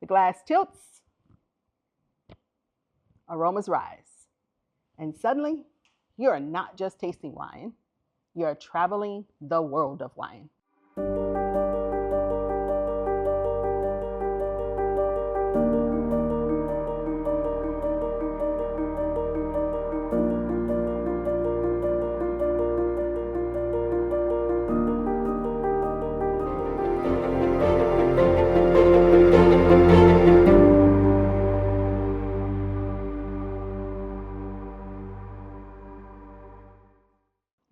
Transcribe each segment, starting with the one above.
The glass tilts, aromas rise, and suddenly you're not just tasting wine, you're traveling the world of wine.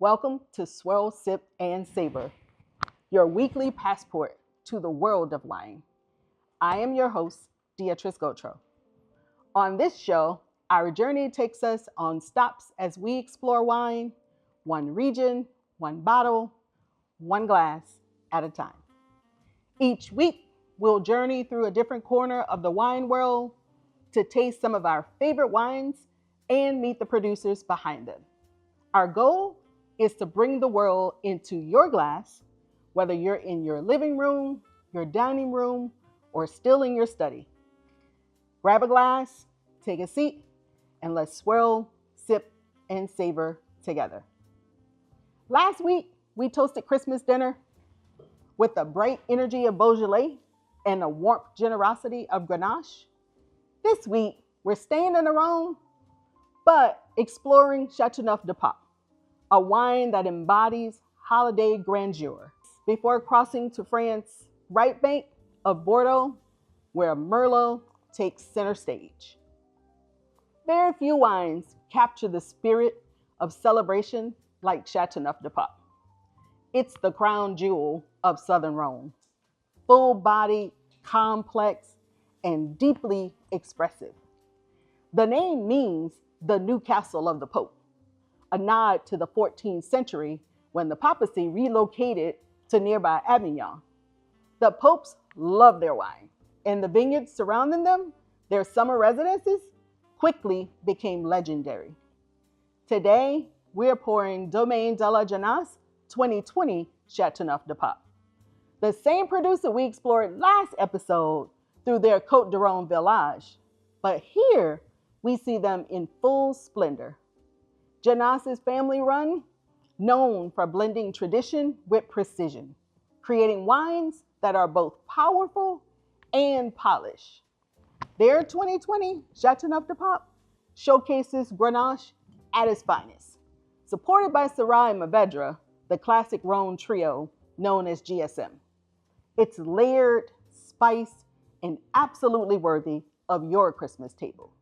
Welcome to Swirl, Sip, and Savor, your weekly passport to the world of wine. I am your host, Beatrice Gautreaux. On this show, our journey takes us on stops as we explore wine, one region, one bottle, one glass at a time. Each week, we'll journey through a different corner of the wine world to taste some of our favorite wines and meet the producers behind them. Our goal is to bring the world into your glass, whether you're in your living room, your dining room, or still in your study. Grab a glass, take a seat, and let's swirl, sip, and savor together. Last week, we toasted Christmas dinner with the bright energy of Beaujolais and the warmth generosity of Grenache. This week, we're staying in the Rhône, but exploring Châteauneuf-du-Pape, a wine that embodies holiday grandeur. Before crossing to France's right bank of Bordeaux, where Merlot takes center stage. Very few wines capture the spirit of celebration like Châteauneuf-du-Pape. It's the crown jewel of Southern Rhône, full-bodied, complex, and deeply expressive. The name means the new castle of the Pope, a nod to the 14th century when the papacy relocated to nearby Avignon. The popes loved their wine, and the vineyards surrounding them, their summer residences, quickly became legendary. Today, we're pouring Domaine de la Jeunesse 2020 Châteauneuf-du-Pape, the same producer we explored last episode through their Côte du Rhône village, but here we see them in full splendor. Jeunesse is family run, known for blending tradition with precision, creating wines that are both powerful and polished. Their 2020 Châteauneuf-du-Pape showcases Grenache at its finest, supported by Syrah and Mourvedre, the classic Rhône trio known as GSM. It's layered, spiced, and absolutely worthy of your Christmas table.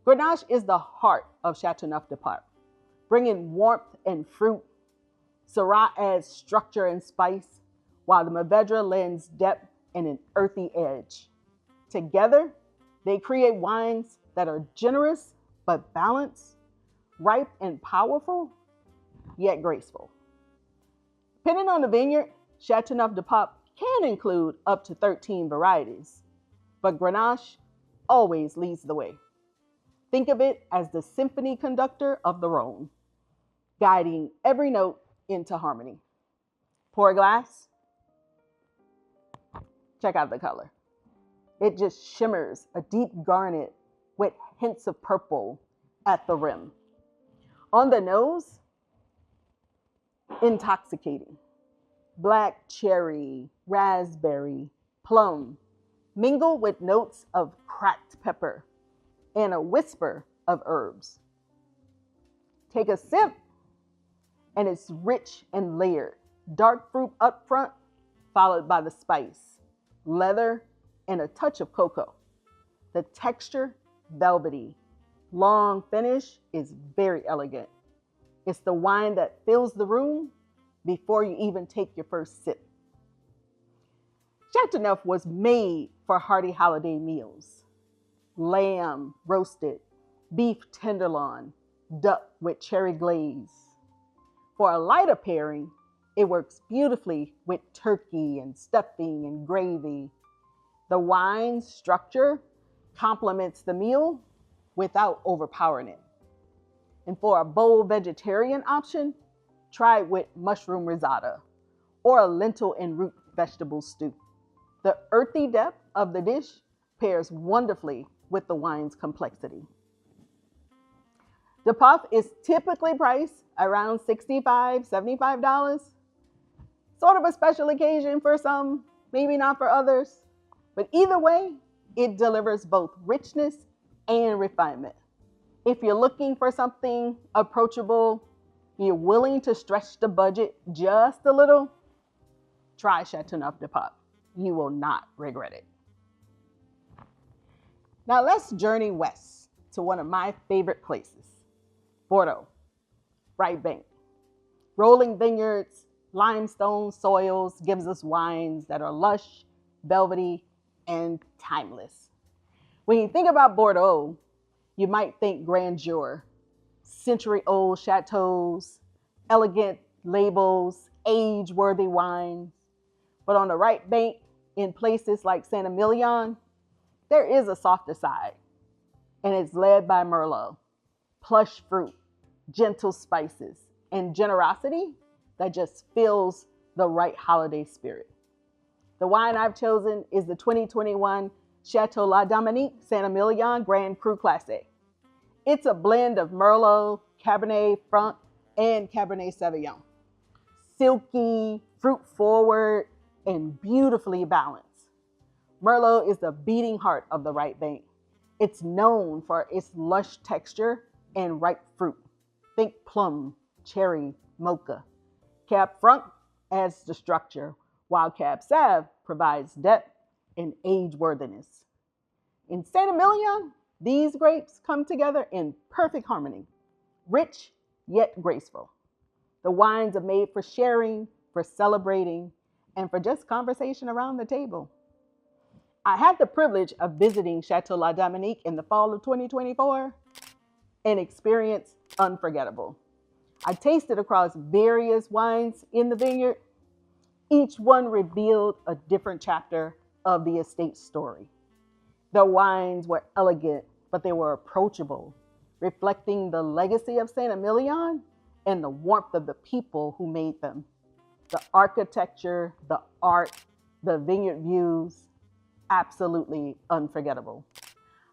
Grenache is the heart of Châteauneuf-du-Pape, bringing warmth and fruit. Syrah adds structure and spice, while the Mourvedre lends depth and an earthy edge. Together, they create wines that are generous but balanced, ripe and powerful, yet graceful. Depending on the vineyard, Châteauneuf-du-Pape can include up to 13 varieties, but Grenache always leads the way. Think of it as the symphony conductor of the Rhône, guiding every note into harmony. Pour a glass. Check out the color. It just shimmers a deep garnet with hints of purple at the rim. On the nose, intoxicating. Black cherry, raspberry, plum, mingle with notes of cracked pepper and a whisper of herbs. Take a sip, and it's rich and layered. Dark fruit up front, followed by the spice, leather, and a touch of cocoa. The texture, velvety. Long finish is very elegant. It's the wine that fills the room before you even take your first sip. Châteauneuf was made for hearty holiday meals. Lamb roasted, beef tenderloin, duck with cherry glaze. For a lighter pairing, it works beautifully with turkey and stuffing and gravy. The wine's structure complements the meal without overpowering it. And for a bold vegetarian option, try it with mushroom risotto or a lentil and root vegetable stew. The earthy depth of the dish pairs wonderfully with the wine's complexity. The puff is typically priced around $65, $75. Sort of a special occasion for some, maybe not for others. But either way, it delivers both richness and refinement. If you're looking for something approachable, you're willing to stretch the budget just a little, try Châteauneuf-du-Pape. You will not regret it. Now let's journey west to one of my favorite places, Bordeaux, right bank. Rolling vineyards, limestone soils gives us wines that are lush, velvety, and timeless. When you think about Bordeaux, you might think grandeur, century-old chateaus, elegant labels, age-worthy wines. But on the right bank, in places like Saint-Émilion, there is a softer side, and it's led by Merlot, plush fruit, gentle spices, and generosity that just fills the right holiday spirit. The wine I've chosen is the 2021 Château La Dominique Saint-Émilion Grand Cru Classic. It's a blend of Merlot, Cabernet Franc, and Cabernet Sauvignon. Silky, fruit-forward, and beautifully balanced. Merlot is the beating heart of the right bank. It's known for its lush texture and ripe fruit. Think plum, cherry, mocha. Cab Franc adds the structure, while Cab Sauv provides depth and age-worthiness. In Saint-Émilion, these grapes come together in perfect harmony, rich yet graceful. The wines are made for sharing, for celebrating, and for just conversation around the table. I had the privilege of visiting Château La Dominique in the fall of 2024, an experience unforgettable. I tasted across various wines in the vineyard. Each one revealed a different chapter of the estate's story. The wines were elegant, but they were approachable, reflecting the legacy of Saint-Émilion and the warmth of the people who made them. The architecture, the art, the vineyard views, absolutely unforgettable.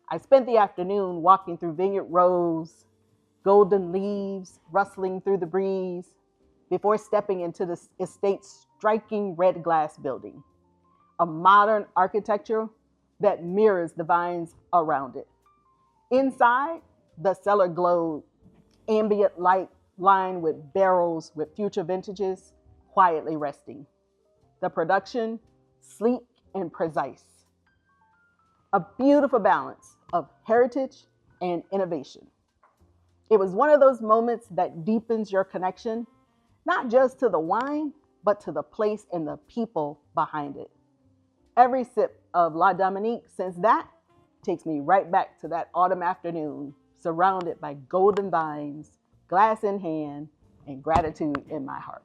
I spent the afternoon walking through vineyard rows, golden leaves rustling through the breeze, before stepping into the estate's striking red glass building, a modern architecture that mirrors the vines around it. Inside, the cellar glowed, ambient light lined with barrels with future vintages quietly resting. The production, sleek and precise. A beautiful balance of heritage and innovation. It was one of those moments that deepens your connection, not just to the wine, but to the place and the people behind it. Every sip of La Dominique since that takes me right back to that autumn afternoon, surrounded by golden vines, glass in hand, and gratitude in my heart.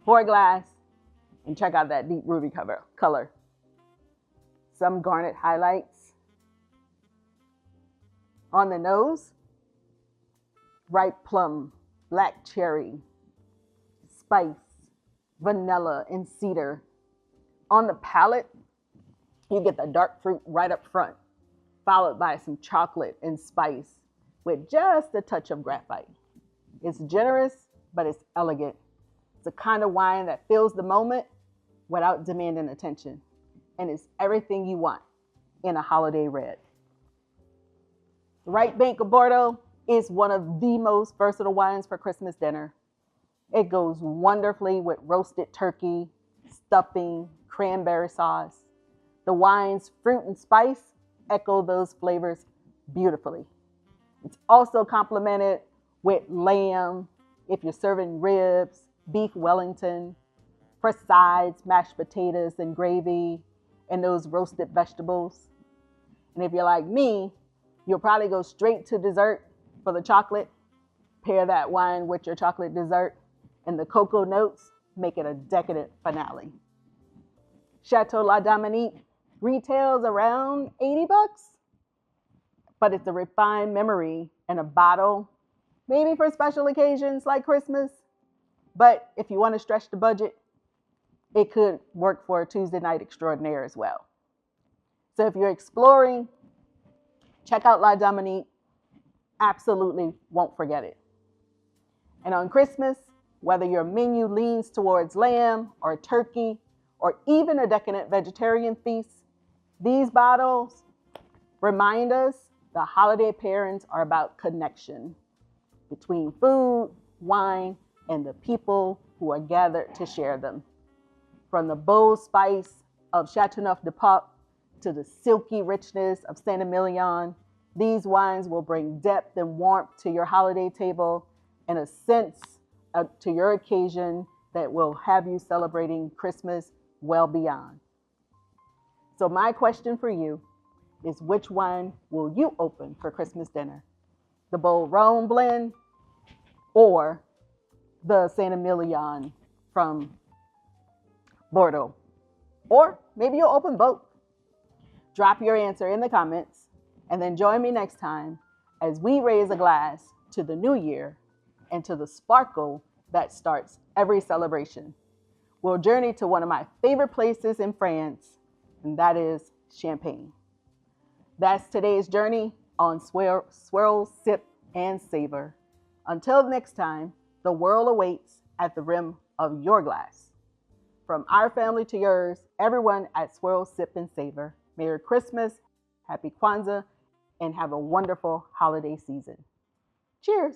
Pour a glass and check out that deep ruby color. Some garnet highlights. On the nose, ripe plum, black cherry, spice, vanilla, and cedar. On the palate, you get the dark fruit right up front, followed by some chocolate and spice with just a touch of graphite. It's generous, but it's elegant. It's a kind of wine that fills the moment without demanding attention, and it's everything you want in a holiday red. The right bank of Bordeaux is one of the most versatile wines for Christmas dinner. It goes wonderfully with roasted turkey, stuffing, cranberry sauce. The wine's fruit and spice echo those flavors beautifully. It's also complemented with lamb, if you're serving ribs, beef Wellington, for sides, mashed potatoes and gravy, and those roasted vegetables. And if you're like me, you'll probably go straight to dessert for the chocolate. Pair that wine with your chocolate dessert, and the cocoa notes make it a decadent finale. Château La Dominique retails around $80, but it's a refined memory in a bottle, maybe for special occasions like Christmas. But if you want to stretch the budget, it could work for a Tuesday night extraordinaire as well. So if you're exploring, check out La Dominique. Absolutely won't forget it. And on Christmas, whether your menu leans towards lamb or turkey or even a decadent vegetarian feast, these bottles remind us the holiday pairings are about connection between food, wine, and the people who are gathered to share them. From the bold spice of Châteauneuf-du-Pape to the silky richness of Saint-Émilion, these wines will bring depth and warmth to your holiday table and a sense to your occasion that will have you celebrating Christmas well beyond. So my question for you is, which wine will you open for Christmas dinner? The bold Rhône blend or the Saint-Émilion from Bordeaux? Or maybe you'll open both. Drop your answer in the comments and then join me next time as we raise a glass to the new year and to the sparkle that starts every celebration. We'll journey to one of my favorite places in France, and that is Champagne. That's today's journey on Swirl, Sip, and Savor. Until next time, the world awaits at the rim of your glass. From our family to yours, everyone at Swirl, Sip, and Savor, Merry Christmas, Happy Kwanzaa, and have a wonderful holiday season. Cheers!